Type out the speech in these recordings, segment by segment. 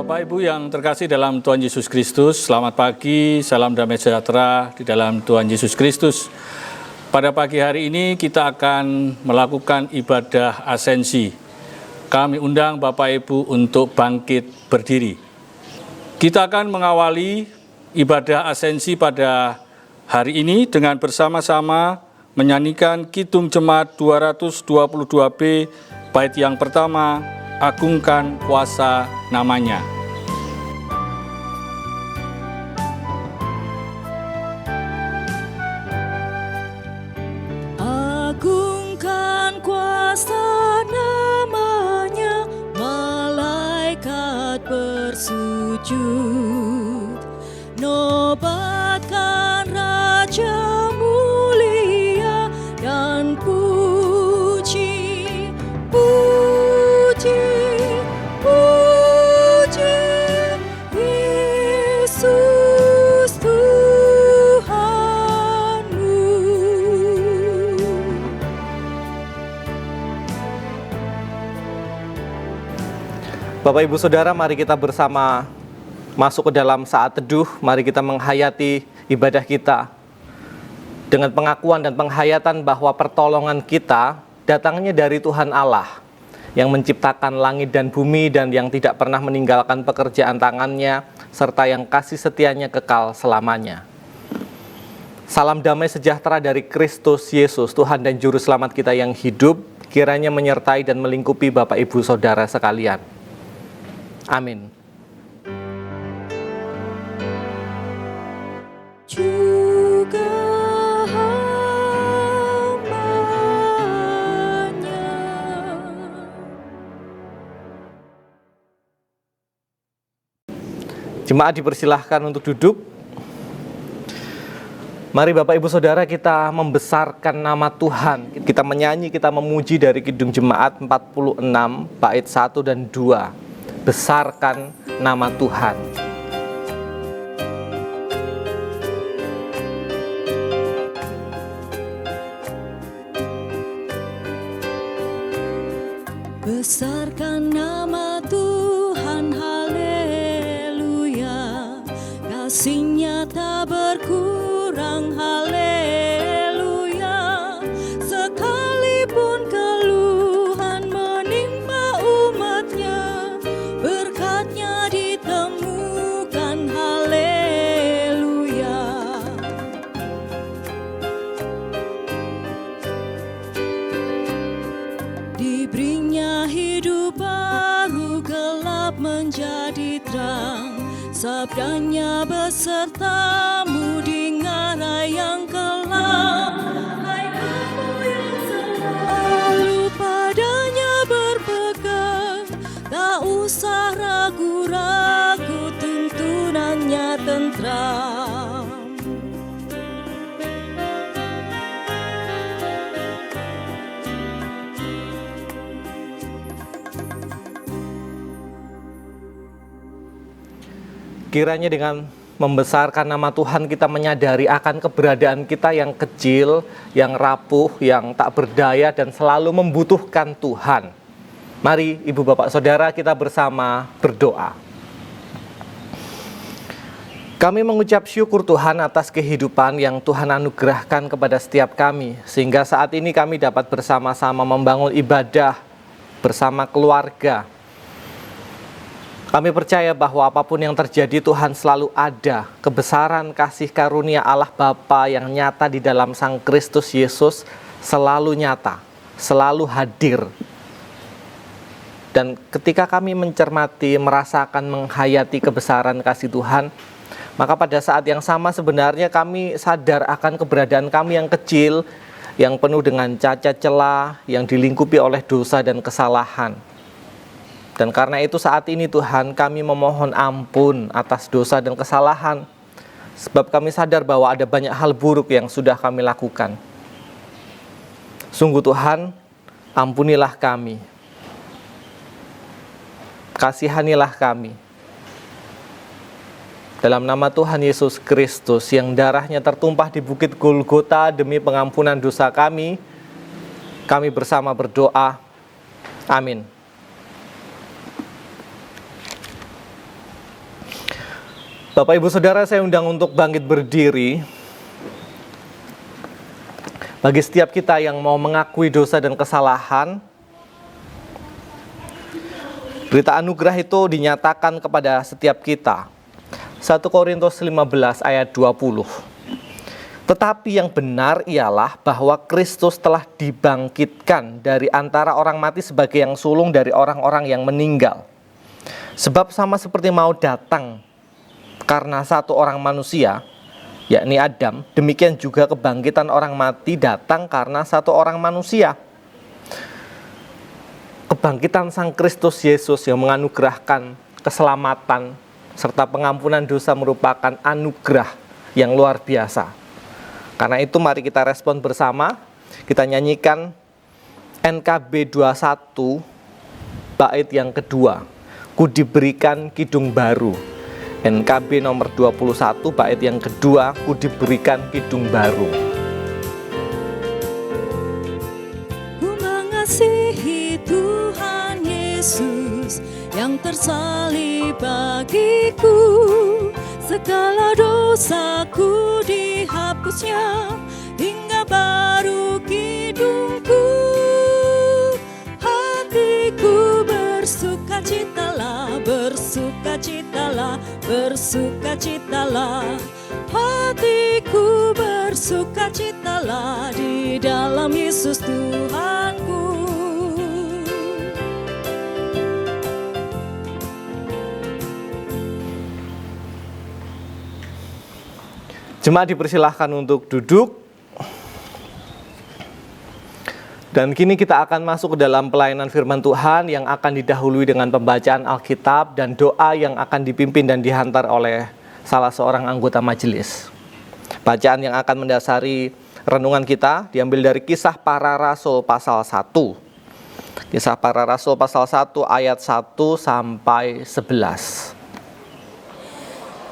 Bapak Ibu yang terkasih dalam Tuhan Yesus Kristus, selamat pagi, salam damai sejahtera di dalam Tuhan Yesus Kristus. Pada pagi hari ini kita akan melakukan ibadah asensi. Kami undang Bapak Ibu untuk bangkit berdiri. Kita akan mengawali ibadah asensi pada hari ini dengan bersama-sama menyanyikan Kidung Jemaat 222B, bait yang pertama, Agungkan Kuasa Namanya. Agungkan kuasa namanya, malaikat bersujud, nobatkan Raja mulia dan puji, puji, puji Yesus Tuhanmu. Bapak Ibu Saudara, mari kita bersama masuk ke dalam saat teduh. Mari kita menghayati ibadah kita dengan pengakuan dan penghayatan bahwa pertolongan kita datangnya dari Tuhan Allah yang menciptakan langit dan bumi dan yang tidak pernah meninggalkan pekerjaan tangannya, serta yang kasih setianya kekal selamanya. Salam damai sejahtera dari Kristus Yesus, Tuhan dan Juru Selamat kita yang hidup, kiranya menyertai dan melingkupi Bapak Ibu Saudara sekalian. Amin. Juga hamba-Nya. Jemaat dipersilahkan untuk duduk. Mari Bapak Ibu Saudara kita membesarkan nama Tuhan. Kita menyanyi, kita memuji dari Kidung Jemaat 46, bait 1 dan 2. Besarkan nama Tuhan. Besarkan nama Tuhan, haleluya. Kasih-Nya tak berkurang, haleluya. Sekalipun keluhan menimpa umat-Nya, berkat-Nya ditemukan, haleluya. Diberinya hidup baru, gelap menjadi terang. Sabdanya besertamu di ngarai yang kelam. Hai kamu yang selalu padanya berpegang, tak usah ragu-ragu, tuntunannya tentram. Kiranya dengan membesarkan nama Tuhan kita menyadari akan keberadaan kita yang kecil, yang rapuh, yang tak berdaya dan selalu membutuhkan Tuhan. Mari Ibu Bapak Saudara kita bersama berdoa. Kami mengucap syukur Tuhan atas kehidupan yang Tuhan anugerahkan kepada setiap kami, sehingga saat ini kami dapat bersama-sama membangun ibadah bersama keluarga. Kami percaya bahwa apapun yang terjadi Tuhan selalu ada. Kebesaran kasih karunia Allah Bapa yang nyata di dalam Sang Kristus Yesus selalu nyata, selalu hadir. Dan ketika kami mencermati, merasakan, menghayati kebesaran kasih Tuhan, maka pada saat yang sama sebenarnya kami sadar akan keberadaan kami yang kecil, yang penuh dengan cacat celah, yang dilingkupi oleh dosa dan kesalahan. Dan karena itu saat ini Tuhan kami memohon ampun atas dosa dan kesalahan. Sebab kami sadar bahwa ada banyak hal buruk yang sudah kami lakukan. Sungguh Tuhan, ampunilah kami. Kasihanilah kami. Dalam nama Tuhan Yesus Kristus yang darahnya tertumpah di Bukit Golgota demi pengampunan dosa kami bersama berdoa. Amin. Bapak Ibu Saudara, saya undang untuk bangkit berdiri. Bagi setiap kita yang mau mengakui dosa dan kesalahan, berita anugerah itu dinyatakan kepada setiap kita. 1 Korintus 15 ayat 20. Tetapi yang benar ialah bahwa Kristus telah dibangkitkan dari antara orang mati sebagai yang sulung dari orang-orang yang meninggal. Sebab sama seperti mau datang karena satu orang manusia, yakni Adam, demikian juga kebangkitan orang mati datang karena satu orang manusia. Kebangkitan Sang Kristus Yesus yang menganugerahkan keselamatan serta pengampunan dosa merupakan anugerah yang luar biasa. Karena itu mari kita respon bersama. Kita nyanyikan NKB 21 bait yang kedua, Ku diberikan kidung baru. NKB nomor 21 bait yang kedua, Ku diberikan kidung baru. Ku mengasihi Tuhan Yesus yang tersalib bagiku, segala dosaku dihapusnya hingga baru kidungku. Hatiku bersukacitalah, bersukacitalah, bersukacitalah. Hatiku bersukacitalah di dalam Yesus Tuhanku. Jemaat dipersilahkan untuk duduk. Dan kini kita akan masuk ke dalam pelayanan firman Tuhan yang akan didahului dengan pembacaan Alkitab dan doa yang akan dipimpin dan dihantar oleh salah seorang anggota majelis. Bacaan yang akan mendasari renungan kita diambil dari Kisah Para Rasul pasal 1. Kisah Para Rasul pasal 1 ayat 1 sampai 11.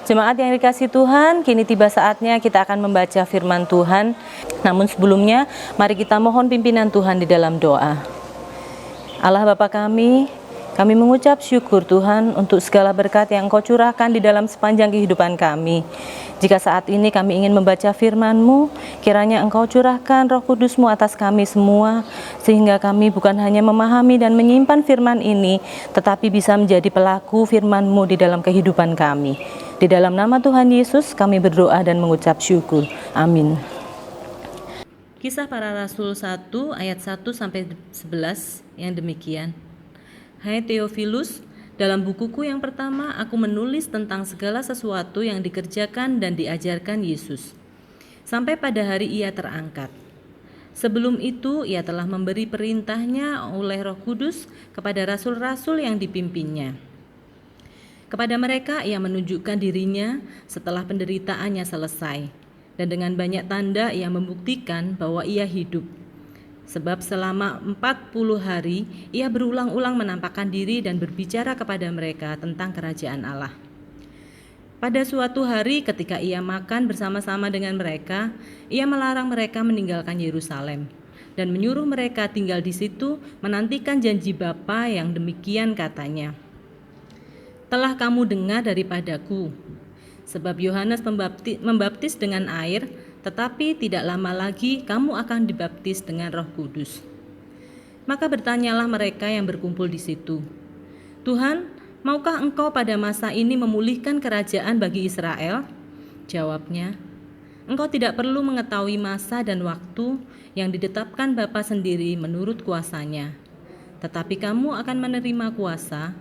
Jemaat yang dikasihi Tuhan, kini tiba saatnya kita akan membaca firman Tuhan. Namun sebelumnya, mari kita mohon pimpinan Tuhan di dalam doa. Allah Bapa kami mengucap syukur Tuhan untuk segala berkat yang Engkau curahkan di dalam sepanjang kehidupan kami. Jika saat ini kami ingin membaca firman-Mu, kiranya Engkau curahkan Roh Kudus-Mu atas kami semua, sehingga kami bukan hanya memahami dan menyimpan firman ini, tetapi bisa menjadi pelaku firman-Mu di dalam kehidupan kami. Di dalam nama Tuhan Yesus kami berdoa dan mengucap syukur. Amin. Kisah Para Rasul 1 ayat 1 sampai 11 yang demikian. Hai Theophilus, dalam bukuku yang pertama aku menulis tentang segala sesuatu yang dikerjakan dan diajarkan Yesus sampai pada hari ia terangkat. Sebelum itu ia telah memberi perintahnya oleh Roh Kudus kepada rasul-rasul yang dipimpinnya. Kepada mereka ia menunjukkan dirinya setelah penderitaannya selesai, dan dengan banyak tanda ia membuktikan bahwa ia hidup. Sebab selama 40 hari ia berulang-ulang menampakkan diri dan berbicara kepada mereka tentang kerajaan Allah. Pada suatu hari ketika ia makan bersama-sama dengan mereka, ia melarang mereka meninggalkan Yerusalem dan menyuruh mereka tinggal di situ menantikan janji Bapa yang demikian katanya. Telah kamu dengar daripadaku, sebab Yohanes membaptis dengan air, tetapi tidak lama lagi kamu akan dibaptis dengan Roh Kudus. Maka bertanyalah mereka yang berkumpul di situ, Tuhan, maukah Engkau pada masa ini memulihkan kerajaan bagi Israel? Jawabnya, Engkau tidak perlu mengetahui masa dan waktu yang ditetapkan Bapa sendiri menurut kuasanya. Tetapi kamu akan menerima kuasa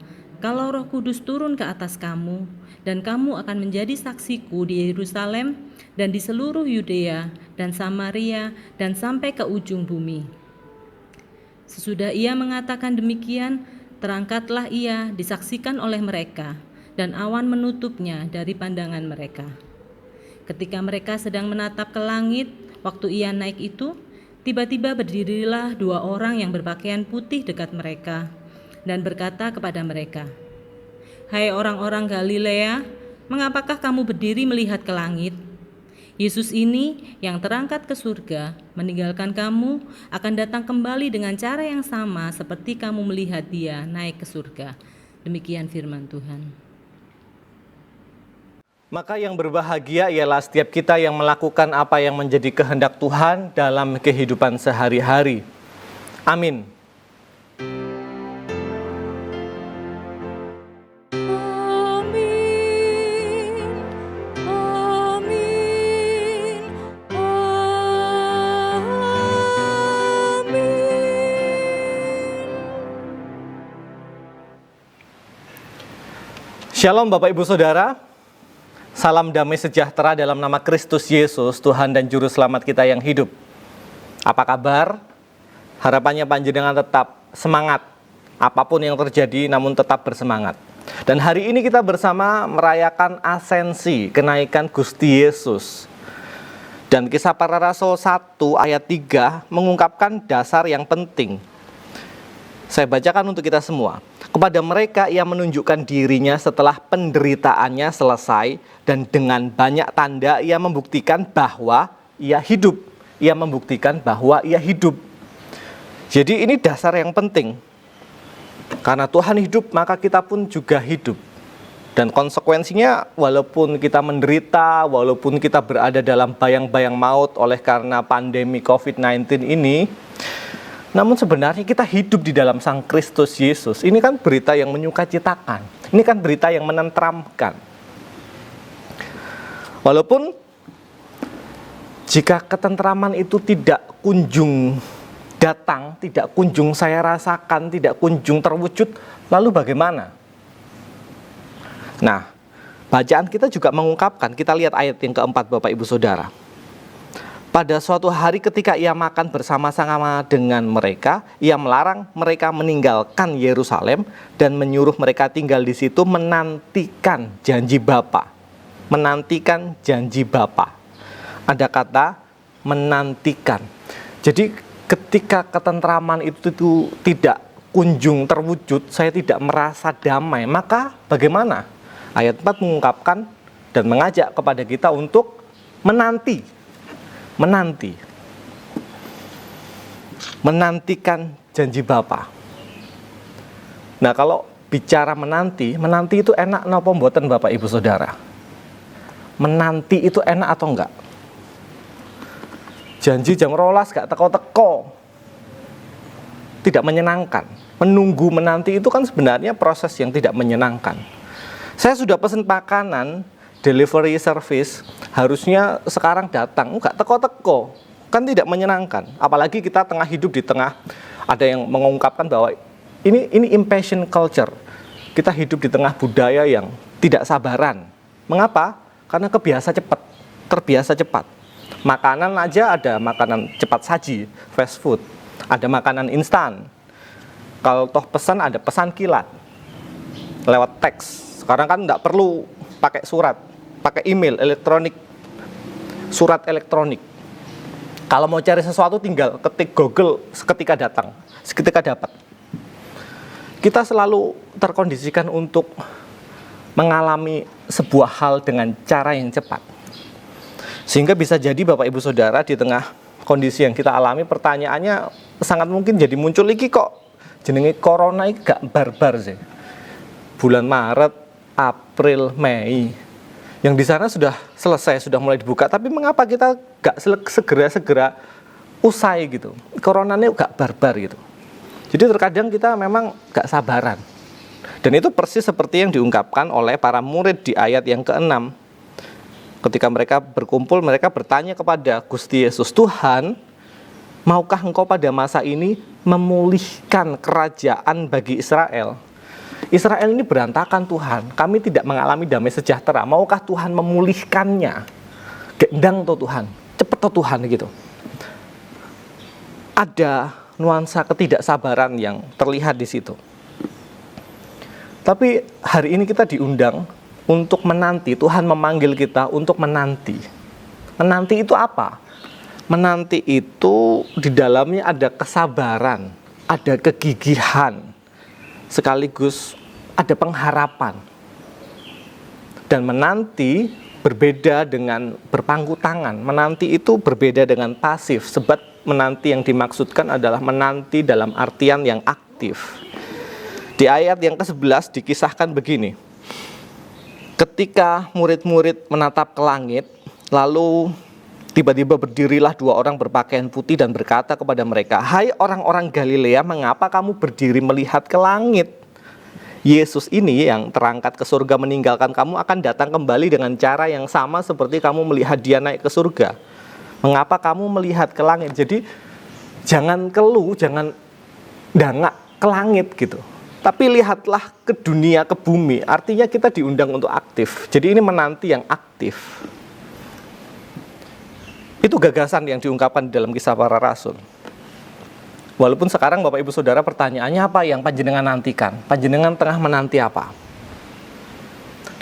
kalau Roh Kudus turun ke atas kamu, dan kamu akan menjadi saksiku di Yerusalem dan di seluruh Yudea dan Samaria dan sampai ke ujung bumi. Sesudah ia mengatakan demikian, terangkatlah ia disaksikan oleh mereka, dan awan menutupnya dari pandangan mereka. Ketika mereka sedang menatap ke langit, waktu ia naik itu, tiba-tiba berdirilah 2 orang yang berpakaian putih dekat mereka, dan berkata kepada mereka, Hai orang-orang Galilea, mengapakah kamu berdiri melihat ke langit? Yesus ini yang terangkat ke surga, meninggalkan kamu, akan datang kembali dengan cara yang sama seperti kamu melihat dia naik ke surga. Demikian firman Tuhan. Maka yang berbahagia ialah setiap kita yang melakukan apa yang menjadi kehendak Tuhan dalam kehidupan sehari-hari. Amin. Shalom Bapak Ibu Saudara. Salam damai sejahtera dalam nama Kristus Yesus, Tuhan dan Juru Selamat kita yang hidup. Apa kabar? Harapannya panjenengan tetap semangat. Apapun yang terjadi, namun tetap bersemangat. Dan hari ini kita bersama merayakan asensi, kenaikan Gusti Yesus. Dan Kisah Para Rasul 1 ayat 3 mengungkapkan dasar yang penting. Saya bacakan untuk kita semua. Kepada mereka ia menunjukkan dirinya setelah penderitaannya selesai, dan dengan banyak tanda ia membuktikan bahwa ia hidup. Ia membuktikan bahwa ia hidup. Jadi ini dasar yang penting. Karena Tuhan hidup, maka kita pun juga hidup. Dan konsekuensinya, walaupun kita menderita, walaupun kita berada dalam bayang-bayang maut oleh karena pandemi COVID-19 ini, namun sebenarnya kita hidup di dalam Sang Kristus Yesus. Ini kan berita yang menyukacitakan. Ini kan berita yang menenteramkan. Walaupun jika ketentraman itu tidak kunjung datang, tidak kunjung saya rasakan, tidak kunjung terwujud, lalu bagaimana? Nah, bacaan kita juga mengungkapkan, kita lihat ayat yang keempat Bapak Ibu Saudara. Pada suatu hari ketika ia makan bersama-sama dengan mereka, ia melarang mereka meninggalkan Yerusalem dan menyuruh mereka tinggal di situ menantikan janji Bapa. Menantikan janji Bapa. Ada kata menantikan. Jadi ketika ketentraman itu tidak kunjung terwujud, saya tidak merasa damai, maka bagaimana? Ayat 4 mengungkapkan dan mengajak kepada kita untuk menantikan janji Bapa. Nah, kalau bicara menanti itu enak napa mboten Bapak Ibu Saudara? Menanti itu enak atau enggak? Janji jam 12 gak teko-teko. Tidak menyenangkan. Menunggu menanti itu kan sebenarnya proses yang tidak menyenangkan. Saya sudah pesan makanan, delivery service, harusnya sekarang datang, enggak teko-teko, kan tidak menyenangkan. Apalagi kita tengah hidup di tengah, ada yang mengungkapkan bahwa ini impatient culture. Kita hidup di tengah budaya yang tidak sabaran. Mengapa? Karena terbiasa cepat. Makanan aja ada makanan cepat saji, fast food, ada makanan instan. Kalau toh pesan ada pesan kilat, lewat teks. Sekarang kan enggak perlu pakai surat, pakai email elektronik, surat elektronik. Kalau mau cari sesuatu tinggal ketik Google seketika datang, seketika dapat. Kita selalu terkondisikan untuk mengalami sebuah hal dengan cara yang cepat. Sehingga bisa jadi Bapak Ibu Saudara di tengah kondisi yang kita alami, pertanyaannya sangat mungkin jadi muncul iki kok jenenge corona iki gak barbar sih. Bulan Maret, April, Mei, yang di sana sudah selesai, sudah mulai dibuka, tapi mengapa kita gak segera usai gitu? Coronanya gak barbar gitu. Jadi terkadang kita memang gak sabaran. Dan itu persis seperti yang diungkapkan oleh para murid di ayat yang ke-6. Ketika mereka berkumpul, mereka bertanya kepada Gusti Yesus, Tuhan, maukah engkau pada masa ini memulihkan kerajaan bagi Israel? Israel ini berantakan Tuhan, kami tidak mengalami damai sejahtera, maukah Tuhan memulihkannya? Gendang tuh Tuhan, cepet tuh Tuhan gitu. Ada nuansa ketidaksabaran yang terlihat di situ. Tapi hari ini kita diundang untuk menanti, Tuhan memanggil kita untuk menanti. Menanti itu apa? Menanti itu di dalamnya ada kesabaran, ada kegigihan, sekaligus ada pengharapan. Dan menanti berbeda dengan berpangku tangan. Menanti itu berbeda dengan pasif, sebab menanti yang dimaksudkan adalah menanti dalam artian yang aktif. Di ayat yang ke-11 dikisahkan begini. Ketika murid-murid menatap ke langit, lalu tiba-tiba berdirilah 2 orang berpakaian putih dan berkata kepada mereka, "Hai orang-orang Galilea, mengapa kamu berdiri melihat ke langit? Yesus ini yang terangkat ke surga meninggalkan kamu akan datang kembali dengan cara yang sama seperti kamu melihat dia naik ke surga. Mengapa kamu melihat ke langit?" Jadi jangan keluh, jangan dangak ke langit gitu. Tapi lihatlah ke dunia, ke bumi. Artinya kita diundang untuk aktif. Jadi ini menanti yang aktif. Itu gagasan yang diungkapkan di dalam Kisah Para Rasul. Walaupun sekarang Bapak Ibu Saudara pertanyaannya apa yang panjenengan nantikan? Panjenengan tengah menanti apa?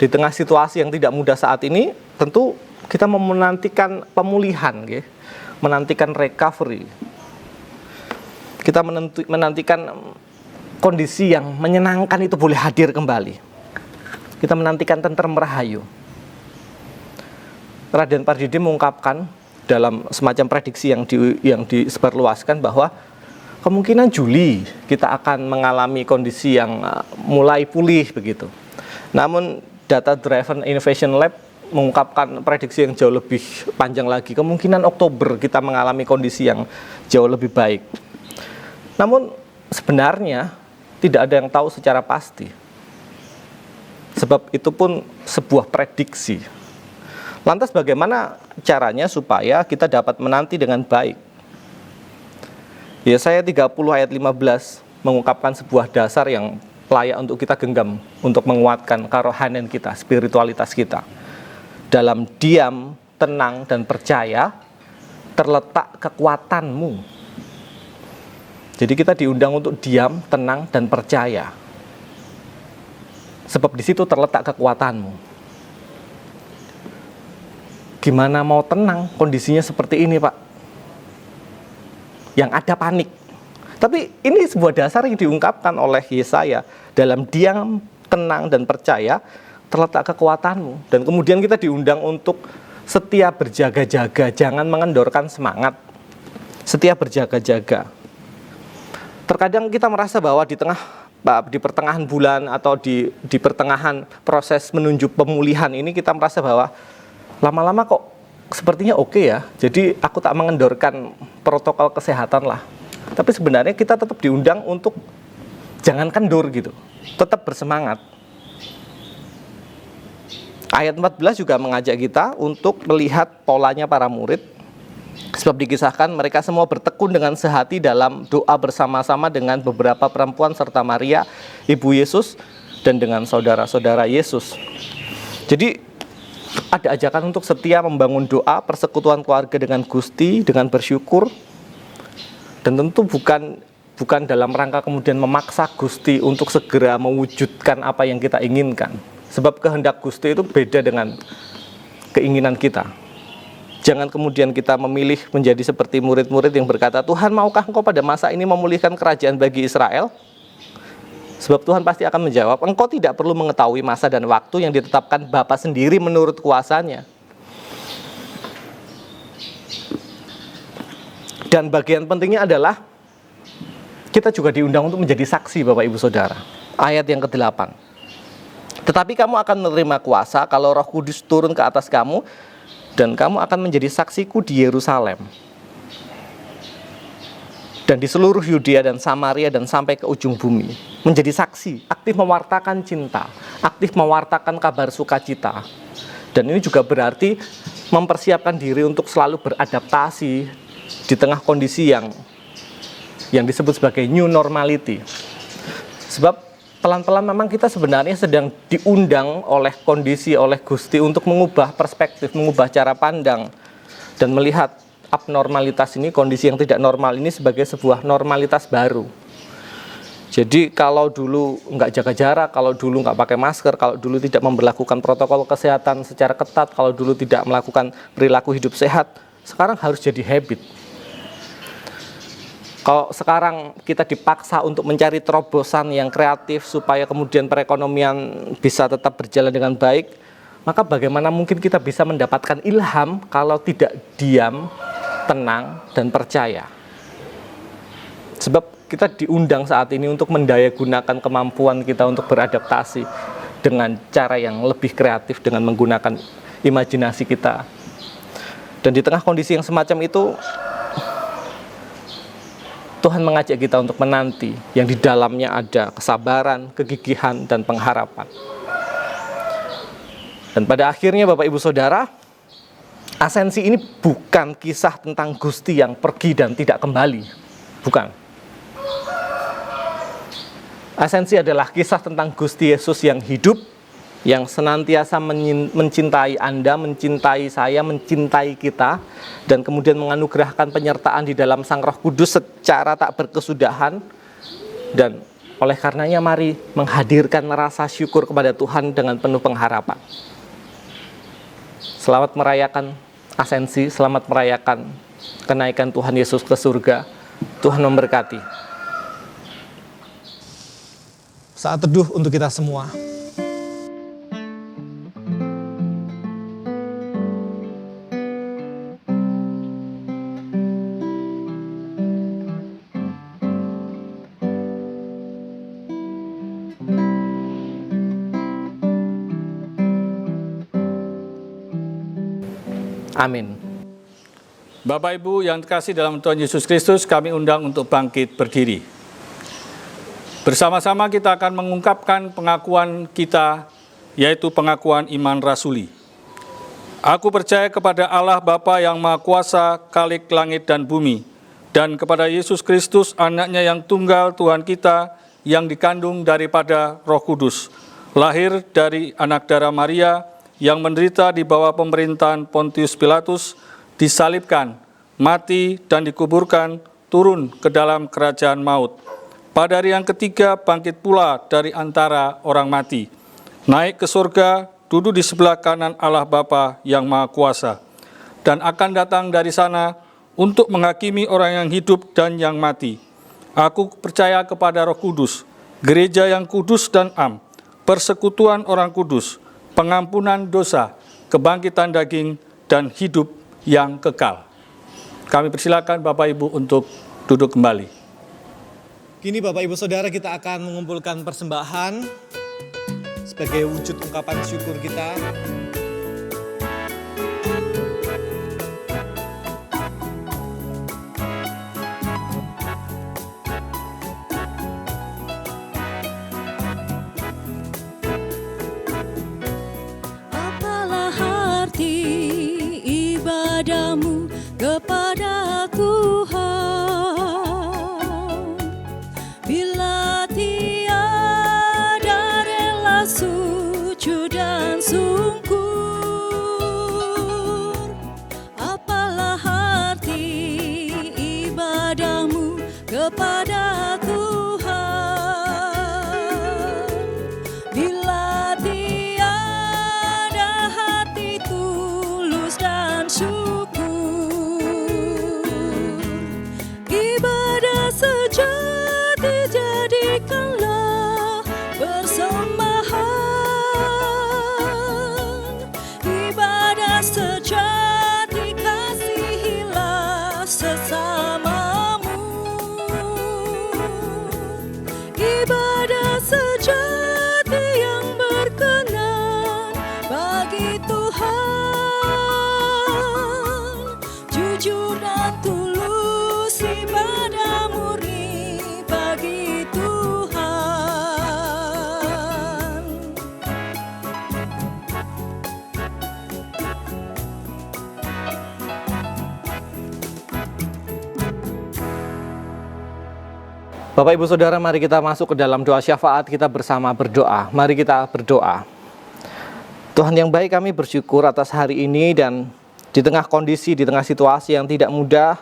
Di tengah situasi yang tidak mudah saat ini, tentu kita menantikan pemulihan, menantikan recovery. Kita menantikan kondisi yang menyenangkan itu boleh hadir kembali. Kita menantikan tentrem rahayu. Raden Pardede mengungkapkan dalam semacam prediksi yang disebarluaskan bahwa kemungkinan Juli kita akan mengalami kondisi yang mulai pulih begitu. Namun Data Driven Innovation Lab mengungkapkan prediksi yang jauh lebih panjang lagi. Kemungkinan Oktober kita mengalami kondisi yang jauh lebih baik. Namun sebenarnya tidak ada yang tahu secara pasti. Sebab itu pun sebuah prediksi. Lantas bagaimana caranya supaya kita dapat menanti dengan baik? Yesaya 30 ayat 15 mengungkapkan sebuah dasar yang layak untuk kita genggam, untuk menguatkan kerohanian kita, spiritualitas kita. Dalam diam, tenang, dan percaya terletak kekuatanmu. Jadi kita diundang untuk diam, tenang, dan percaya. Sebab di situ terletak kekuatanmu. Gimana mau tenang kondisinya seperti ini, Pak? Yang ada panik. Tapi ini sebuah dasar yang diungkapkan oleh Yesaya. Dalam diam, tenang, dan percaya terletak kekuatanmu. Dan kemudian kita diundang untuk setia berjaga-jaga, jangan mengendorkan semangat. Setia berjaga-jaga. Terkadang kita merasa bahwa di pertengahan bulan atau di pertengahan proses menuju pemulihan ini kita merasa bahwa lama-lama kok sepertinya oke ya. Jadi aku tak mengendorkan protokol kesehatan lah. Tapi sebenarnya kita tetap diundang untuk jangan kendor gitu. Tetap bersemangat. Ayat 14 juga mengajak kita untuk melihat polanya para murid. Sebab dikisahkan mereka semua bertekun dengan sehati dalam doa bersama-sama dengan beberapa perempuan serta Maria, ibu Yesus, dan dengan saudara-saudara Yesus. Jadi ada ajakan untuk setia membangun doa, persekutuan keluarga dengan Gusti, dengan bersyukur. Dan tentu bukan dalam rangka kemudian memaksa Gusti untuk segera mewujudkan apa yang kita inginkan. Sebab kehendak Gusti itu beda dengan keinginan kita. Jangan kemudian kita memilih menjadi seperti murid-murid yang berkata, "Tuhan, maukah Engkau pada masa ini memulihkan kerajaan bagi Israel?" Sebab Tuhan pasti akan menjawab, "Engkau tidak perlu mengetahui masa dan waktu yang ditetapkan Bapa sendiri menurut kuasanya." Dan bagian pentingnya adalah kita juga diundang untuk menjadi saksi, Bapak Ibu Saudara. Ayat yang ke-8. "Tetapi kamu akan menerima kuasa kalau Roh Kudus turun ke atas kamu, dan kamu akan menjadi saksiku di Yerusalem dan di seluruh Yudea dan Samaria dan sampai ke ujung bumi." Menjadi saksi, aktif mewartakan cinta, aktif mewartakan kabar sukacita. Dan ini juga berarti mempersiapkan diri untuk selalu beradaptasi di tengah kondisi yang disebut sebagai new normality. Sebab pelan-pelan memang kita sebenarnya sedang diundang oleh kondisi, oleh Gusti untuk mengubah perspektif, mengubah cara pandang, dan melihat abnormalitas ini, kondisi yang tidak normal ini sebagai sebuah normalitas baru. Jadi kalau dulu nggak jaga jarak, kalau dulu nggak pakai masker, kalau dulu tidak memberlakukan protokol kesehatan secara ketat, kalau dulu tidak melakukan perilaku hidup sehat, sekarang harus jadi habit. Kalau sekarang kita dipaksa untuk mencari terobosan yang kreatif supaya kemudian perekonomian bisa tetap berjalan dengan baik, maka bagaimana mungkin kita bisa mendapatkan ilham kalau tidak diam, tenang, dan percaya? Sebab kita diundang saat ini untuk mendayagunakan kemampuan kita untuk beradaptasi dengan cara yang lebih kreatif dengan menggunakan imajinasi kita. Dan di tengah kondisi yang semacam itu, Tuhan mengajak kita untuk menanti yang di dalamnya ada kesabaran, kegigihan, dan pengharapan. Dan pada akhirnya Bapak Ibu Saudara, Asensi ini bukan kisah tentang Gusti yang pergi dan tidak kembali. Bukan. Asensi adalah kisah tentang Gusti Yesus yang hidup, yang senantiasa mencintai Anda, mencintai saya, mencintai kita, dan kemudian menganugerahkan penyertaan di dalam Sang Roh Kudus secara tak berkesudahan. Dan oleh karenanya mari menghadirkan rasa syukur kepada Tuhan dengan penuh pengharapan. Selamat merayakan Asensi, selamat merayakan kenaikan Tuhan Yesus ke surga. Tuhan memberkati. Saat teduh untuk kita semua. Amin. Bapak Ibu yang terkasih dalam Tuhan Yesus Kristus, kami undang untuk bangkit berdiri. Bersama-sama kita akan mengungkapkan pengakuan kita, yaitu pengakuan iman rasuli. Aku percaya kepada Allah Bapa yang Maha Kuasa, Khalik langit dan bumi, dan kepada Yesus Kristus, anaknya yang tunggal Tuhan kita, yang dikandung daripada Roh Kudus, lahir dari anak darah Maria, yang menderita di bawah pemerintahan Pontius Pilatus, disalibkan, mati dan dikuburkan, turun ke dalam kerajaan maut. Pada hari yang ketiga bangkit pula dari antara orang mati, naik ke surga, duduk di sebelah kanan Allah Bapa yang Maha Kuasa, dan akan datang dari sana untuk menghakimi orang yang hidup dan yang mati. Aku percaya kepada Roh Kudus, gereja yang kudus dan am, persekutuan orang kudus, pengampunan dosa, kebangkitan daging, dan hidup yang kekal. Kami persilakan Bapak Ibu untuk duduk kembali. Kini Bapak Ibu Saudara, kita akan mengumpulkan persembahan sebagai wujud ungkapan syukur kita. Ibadahmu kepada Tuhan, bila tiada rela sujud dan sungkur, apalah arti ibadahmu kepada Tuhan, bila tiada hati tulus dan syukur. Ibadah sejati jadikanlah persembahan. Ibadah sejati kasihilah sesamamu. Ibadah sejati yang berkenan bagi Tuhan, jujur dan tulus, ibadah murni bagi Tuhan. Bapak Ibu Saudara, mari kita masuk ke dalam doa syafaat kita bersama berdoa. Mari kita berdoa. Tuhan yang baik, kami bersyukur atas hari ini, dan di tengah kondisi, di tengah situasi yang tidak mudah,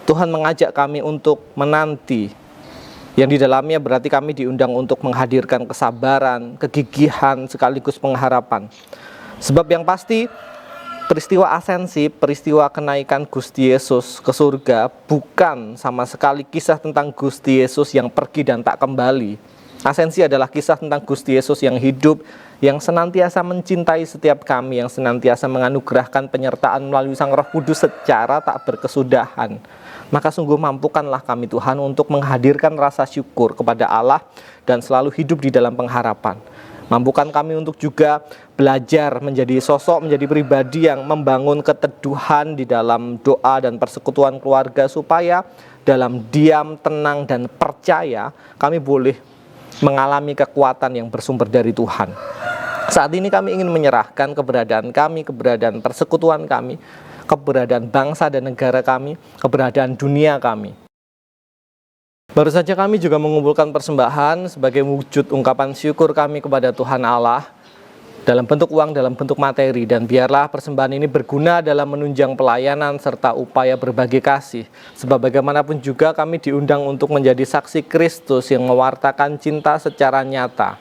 Tuhan mengajak kami untuk menanti, yang di dalamnya berarti kami diundang untuk menghadirkan kesabaran, kegigihan, sekaligus pengharapan. Sebab yang pasti, peristiwa Asensi, peristiwa kenaikan Gusti Yesus ke surga, bukan sama sekali kisah tentang Gusti Yesus yang pergi dan tak kembali. Asensi adalah kisah tentang Gusti Yesus yang hidup, yang senantiasa mencintai setiap kami, yang senantiasa menganugerahkan penyertaan melalui Sang Roh Kudus secara tak berkesudahan. Maka sungguh mampukanlah kami Tuhan untuk menghadirkan rasa syukur kepada Allah dan selalu hidup di dalam pengharapan. Mampukan kami untuk juga belajar menjadi sosok, menjadi pribadi yang membangun keteduhan di dalam doa dan persekutuan keluarga, supaya dalam diam, tenang, dan percaya kami boleh mengalami kekuatan yang bersumber dari Tuhan. Saat ini kami ingin menyerahkan keberadaan kami, keberadaan persekutuan kami, keberadaan bangsa dan negara kami, keberadaan dunia kami. Baru saja kami juga mengumpulkan persembahan sebagai wujud ungkapan syukur kami kepada Tuhan Allah dalam bentuk uang, dalam bentuk materi, dan biarlah persembahan ini berguna dalam menunjang pelayanan serta upaya berbagi kasih. Sebab bagaimanapun juga kami diundang untuk menjadi saksi Kristus yang mewartakan cinta secara nyata.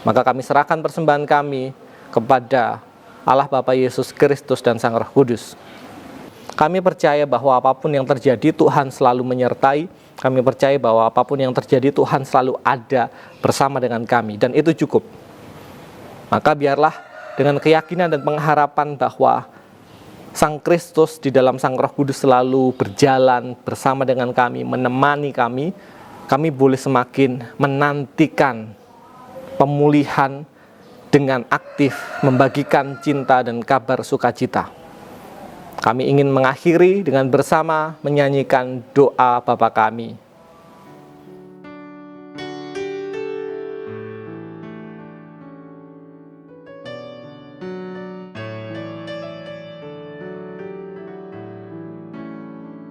Maka kami serahkan persembahan kami kepada Allah Bapa Yesus Kristus dan Sang Roh Kudus. Kami percaya bahwa apapun yang terjadi, Tuhan selalu menyertai. Kami percaya bahwa apapun yang terjadi, Tuhan selalu ada bersama dengan kami, dan itu cukup. Maka biarlah dengan keyakinan dan pengharapan bahwa Sang Kristus di dalam Sang Roh Kudus selalu berjalan bersama dengan kami, menemani kami, kami boleh semakin menantikan pemulihan dengan aktif membagikan cinta dan kabar sukacita. Kami ingin mengakhiri dengan bersama menyanyikan doa Bapa kami.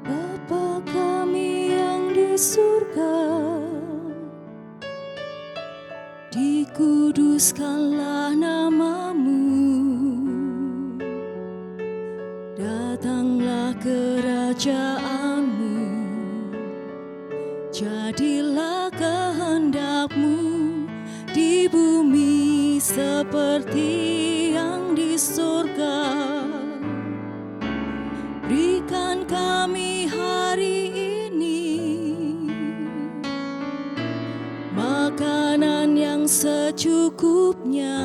Bapa kami yang di surga, dikuduskanlah namamu. Datanglah kerajaanmu, jadilah kehendakmu di bumi seperti yang di surga. Berikan kami hari ini makanan yang secukupnya.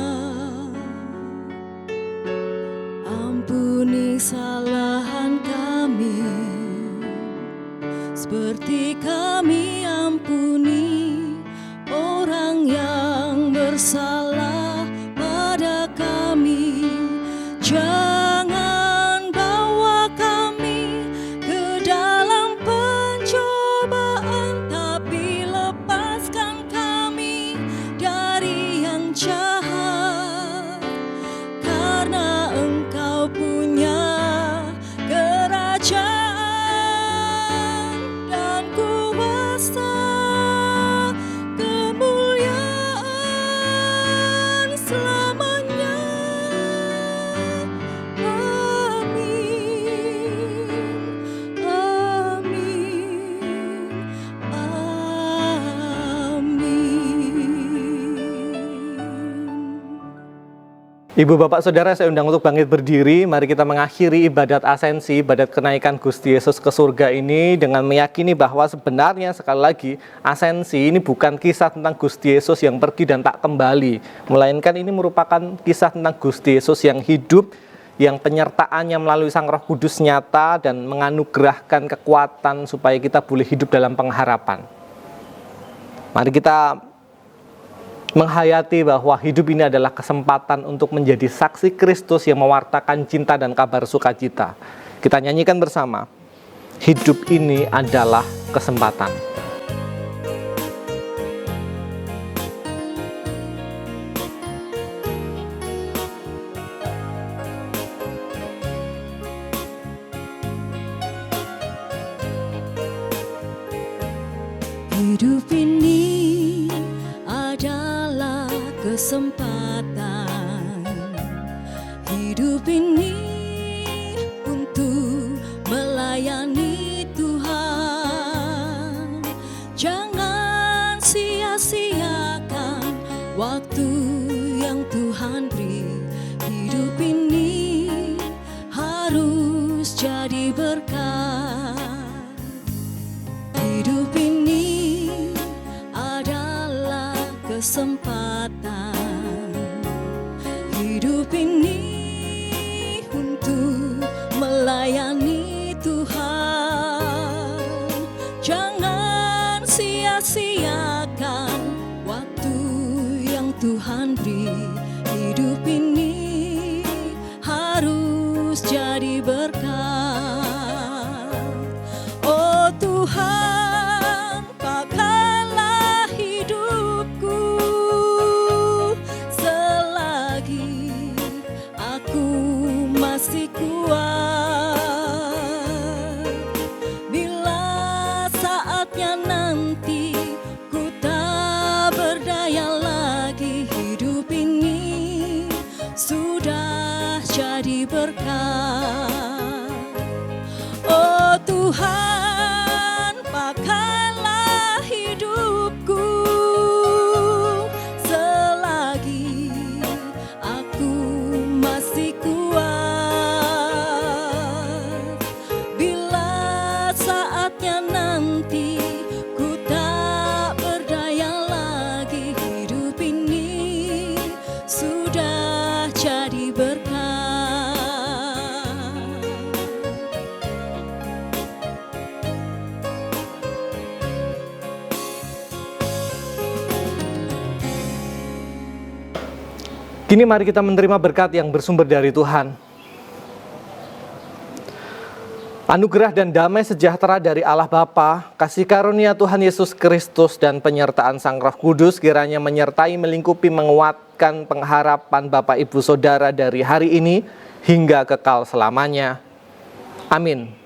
Ampuni kesalahan kami, seperti kami ampuni orang yang bersalah pada kami. Jangan bawa kami ke dalam pencobaan, tapi lepaskan kami dari yang jahat. Karena Engkau punya kerajaan dan kuasa, kemuliaan selamanya. Amin, amin, amin. Ibu, Bapak, Saudara, saya undang untuk bangkit berdiri. Mari kita mengakhiri ibadat asensi, ibadat kenaikan Gusti Yesus ke surga ini dengan meyakini bahwa sebenarnya sekali lagi asensi ini bukan kisah tentang Gusti Yesus yang pergi dan tak kembali, melainkan ini merupakan kisah tentang Gusti Yesus yang hidup, yang penyertaannya melalui Sang Roh Kudus nyata dan menganugerahkan kekuatan supaya kita boleh hidup dalam pengharapan. Mari kita menghayati bahwa hidup ini adalah kesempatan untuk menjadi saksi Kristus yang mewartakan cinta dan kabar sukacita. Kita nyanyikan bersama, hidup ini adalah kesempatan. Hidup ini adalah kesempatan. Hidup ini untuk melayani Tuhan. Jangan sia-siakan waktu yang Tuhan beri. Hidup ini harus jadi berkat. Hidup ini adalah kesempatan. Hidup ini untuk melayani Tuhan. Jangan sia-siakan waktu yang Tuhan beri. Yesus jadi berkat. Oh Tuhan, pakailah hidupku selagi aku masih kuat. Bila saatnya nanti ku tak berdaya lagi, hidup ini sudah jadi berkat. Oh Tuhan, pakailah hidupku selagi aku masih kuat. Bila saatnya nanti ku tak berdaya lagi, hidup ini sudah jadi berkat. Kini mari kita menerima berkat yang bersumber dari Tuhan. Anugerah dan damai sejahtera dari Allah Bapa, kasih karunia Tuhan Yesus Kristus dan penyertaan Sang Roh Kudus kiranya menyertai, melingkupi, menguatkan pengharapan Bapak Ibu Saudara dari hari ini hingga kekal selamanya. Amin.